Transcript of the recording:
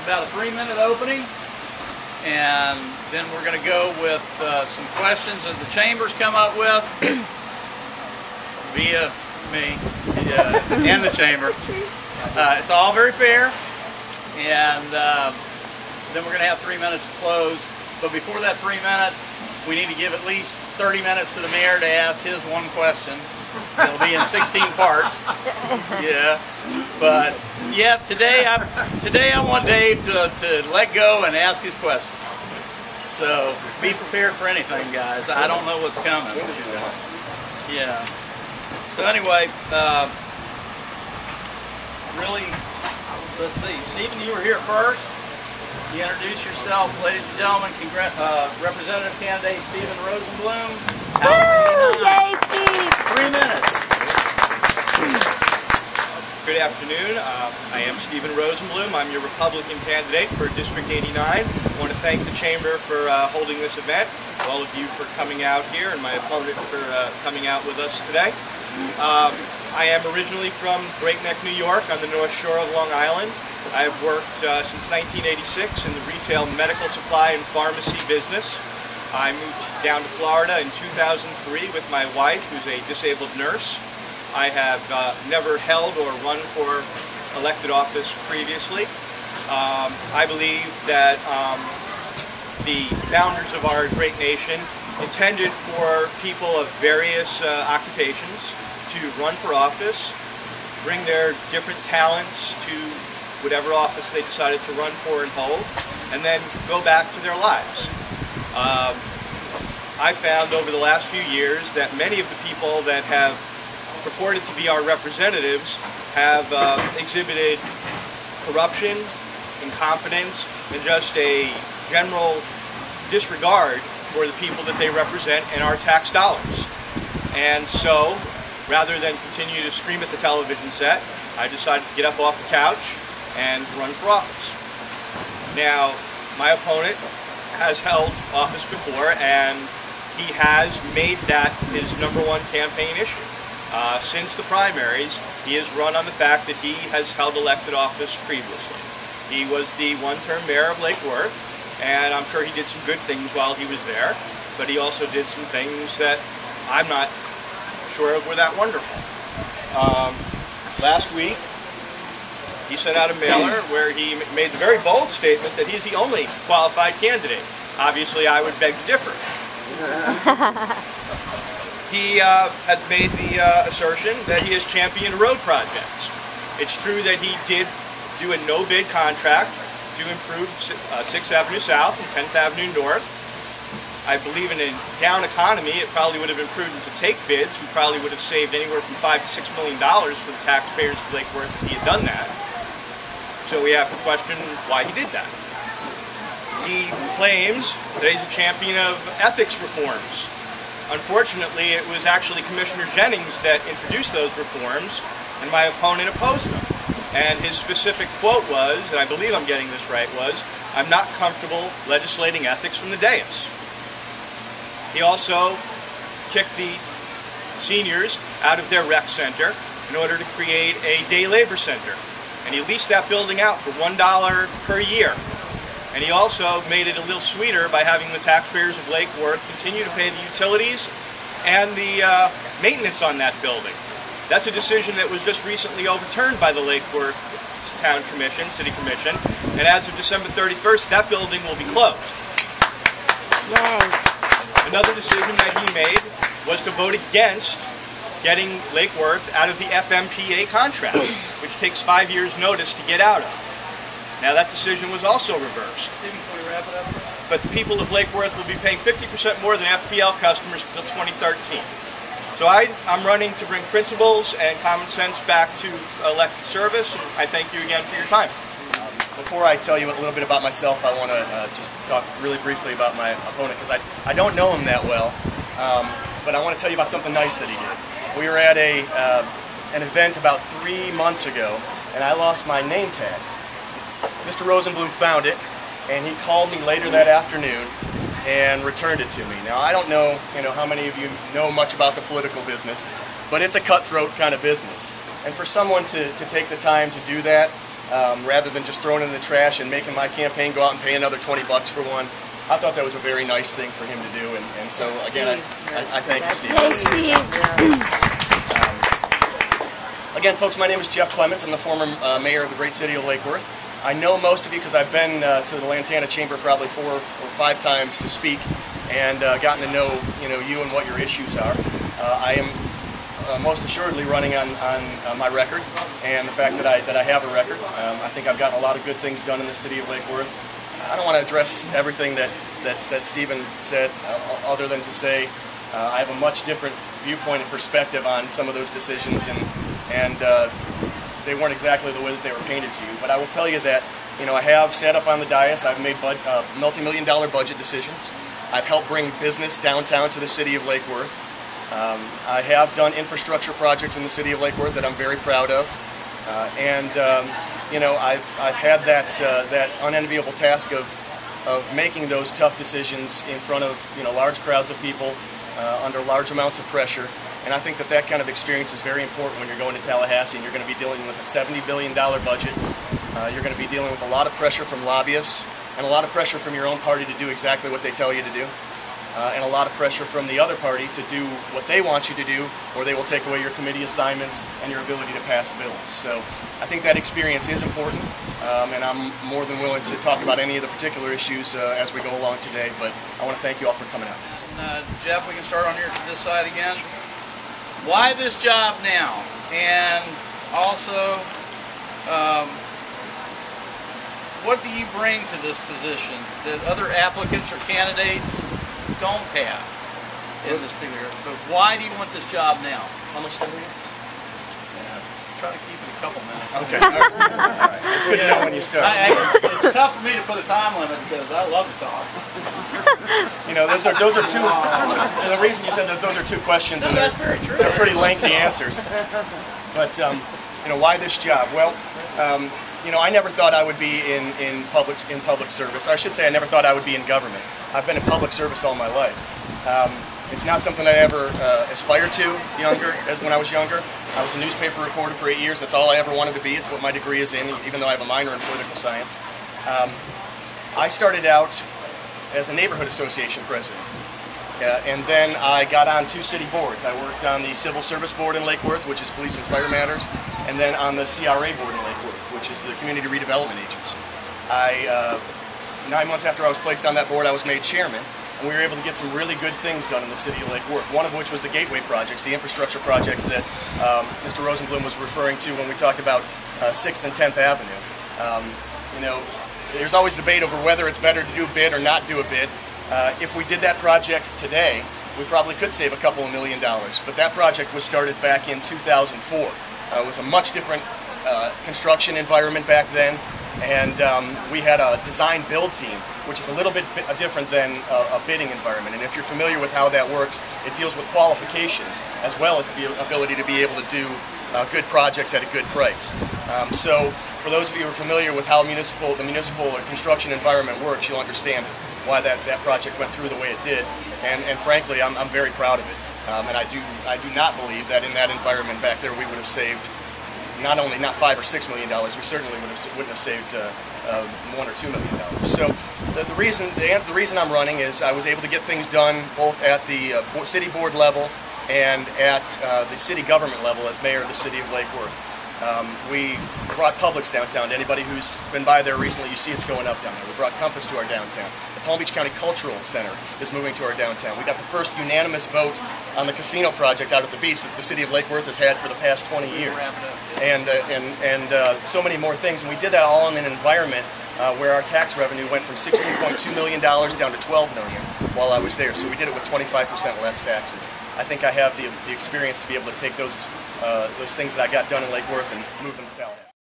about a 3-minute opening, and then we're going to go with some questions that the chambers come up with via me and the chamber. It's all very fair, and then we're going to have 3 minutes to close. But before that 3 minutes, we need to give at least 30 minutes to the mayor to ask his one question. It'll be in 16 parts. Yeah, but yeah, today I want Dave to let go and ask his questions. So be prepared for anything, guys. I don't know what's coming. Yeah. So anyway, really, let's see. Stephen, you were here first. You introduce yourself, ladies and gentlemen. Representative candidate Stephen Rosenblum. Woo! Yay, Steve! 3 minutes. Good afternoon. I am Stephen Rosenblum. I'm your Republican candidate for District 89. I want to thank the Chamber for holding this event, all of you for coming out here, and my opponent for coming out with us today. I am originally from Great Neck, New York, on the North Shore of Long Island. I have worked since 1986 in the retail medical supply and pharmacy business. I moved down to Florida in 2003 with my wife, who's a disabled nurse. I have never held or run for elected office previously. I believe that the founders of our great nation intended for people of various occupations to run for office, bring their different talents to whatever office they decided to run for and hold, and then go back to their lives. I found over the last few years that many of the people that have purported to be our representatives have exhibited corruption, incompetence, and just a general disregard for the people that they represent and our tax dollars. And so, rather than continue to scream at the television set, I decided to get up off the couch and run for office. Now, my opponent has held office before, and he has made that his #1 campaign issue. Since the primaries, he has run on the fact that he has held elected office previously. He was the one-term mayor of Lake Worth, and I'm sure he did some good things while he was there, but he also did some things that I'm not sure were that wonderful. Last week, he sent out a mailer where he made the very bold statement that he's the only qualified candidate. Obviously, I would beg to differ. He has made the assertion that he has championed road projects. It's true that he did do a no-bid contract to improve 6th Avenue South and 10th Avenue North. I believe in a down economy, it probably would have been prudent to take bids. We probably would have saved anywhere from $5 to $6 million for the taxpayers of Lake Worth if he had done that. So we have to question why he did that. He claims that he's a champion of ethics reforms. Unfortunately, it was actually Commissioner Jennings that introduced those reforms, and my opponent opposed them. And his specific quote was, and I believe I'm getting this right, was, "I'm not comfortable legislating ethics from the dais." He also kicked the seniors out of their rec center in order to create a day labor center. And he leased that building out for $1 per year. And he also made it a little sweeter by having the taxpayers of Lake Worth continue to pay the utilities and the maintenance on that building. That's a decision that was just recently overturned by the Lake Worth Town Commission, City Commission, and as of December 31st, that building will be closed. Yay. Another decision that he made was to vote against getting Lake Worth out of the FMPA contract, which takes 5 years' notice to get out of. Now that decision was also reversed. But the people of Lake Worth will be paying 50% more than FPL customers until 2013. So I'm running to bring principles and common sense back to elected service, and I thank you again for your time. Before I tell you a little bit about myself, I want to just talk really briefly about my opponent, because I don't know him that well, but I want to tell you about something nice that he did. We were at an event about 3 months ago, and I lost my name tag. Mr. Rosenblum found it, and he called me later that afternoon and returned it to me. Now, I don't know, how many of you know much about the political business, but it's a cutthroat kind of business. And for someone to take the time to do that, rather than just throwing it in the trash and making my campaign go out and pay another $20 for one. I thought that was a very nice thing for him to do, and so again, I thank you, Steve. Yay, Steve. Again, folks, my name is Jeff Clemmons. I'm the former mayor of the great city of Lake Worth. I know most of you because I've been to the Lantana Chamber probably 4 or 5 times to speak, and gotten to know you and what your issues are. I am most assuredly running on my record and the fact that I have a record. I think I've gotten a lot of good things done in the city of Lake Worth. I don't want to address everything that Stephen said, other than to say I have a much different viewpoint and perspective on some of those decisions, and they weren't exactly the way that they were painted to you. But I will tell you that I have sat up on the dais. I've made multi-million-dollar budget decisions. I've helped bring business downtown to the city of Lake Worth. I have done infrastructure projects in the city of Lake Worth that I'm very proud of, I've had that unenviable task of making those tough decisions in front of large crowds of people under large amounts of pressure. And I think that kind of experience is very important when you're going to Tallahassee and you're going to be dealing with a $70 billion budget. You're going to be dealing with a lot of pressure from lobbyists and a lot of pressure from your own party to do exactly what they tell you to do. And a lot of pressure from the other party to do what they want you to do, or they will take away your committee assignments and your ability to pass bills. So I think that experience is important, and I'm more than willing to talk about any of the particular issues as we go along today, but I want to thank you all for coming out. Jeff, we can start on this side again. Why this job now? And also, what do you bring to this position that other applicants or candidates don't have in this particular? But why do you want this job now? How much time do we have? Try to keep it a couple minutes. Okay. All right. It's good to know when you start. It's tough for me to put a time limit because I love to talk. Those are two. The reason you said that those are two questions, and that's very true. They're pretty lengthy answers. But why this job? Well, I never thought I would be in public service. Or I should say, I never thought I would be in government. I've been in public service all my life. It's not something I ever aspired to when I was younger. I was a newspaper reporter for 8 years. That's all I ever wanted to be. It's what my degree is in, even though I have a minor in political science. I started out as a neighborhood association president. And then I got on 2 city boards. I worked on the Civil Service Board in Lake Worth, which is Police and Fire Matters, and then on the CRA Board in Lake Worth, which is the Community Redevelopment Agency. 9 months after I was placed on that board, I was made chairman, and we were able to get some really good things done in the city of Lake Worth, one of which was the gateway projects, the infrastructure projects that Mr. Rosenblum was referring to when we talked about 6th and 10th Avenue. There's always debate over whether it's better to do a bid or not do a bid. If we did that project today, we probably could save a couple of $1 million, but that project was started back in 2004. It was a much different construction environment back then, and we had a design-build team, which is a little bit different than a bidding environment. And if you're familiar with how that works, it deals with qualifications as well as the ability to be able to do good projects at a good price. So for those of you who are familiar with how the municipal or construction environment works, you'll understand why that project went through the way it did. And frankly, I'm very proud of it. And I do not believe that in that environment back there we would have saved not $5 or $6 million, we certainly wouldn't have saved $1 or $2 million. So the reason I'm running is I was able to get things done both at the city board level and at the city government level as mayor of the city of Lake Worth. We brought Publix downtown. To anybody who's been by there recently, you see it's going up down there. We brought Compass to our downtown. The Palm Beach County Cultural Center is moving to our downtown. We got the first unanimous vote on the casino project out at the beach that the city of Lake Worth has had for the past 20 years. And so many more things. And we did that all in an environment where our tax revenue went from $16.2 million down to $12 million while I was there. So we did it with 25% less taxes. I think I have the experience to be able to take those things that I got done in Lake Worth and move them to Tallahassee.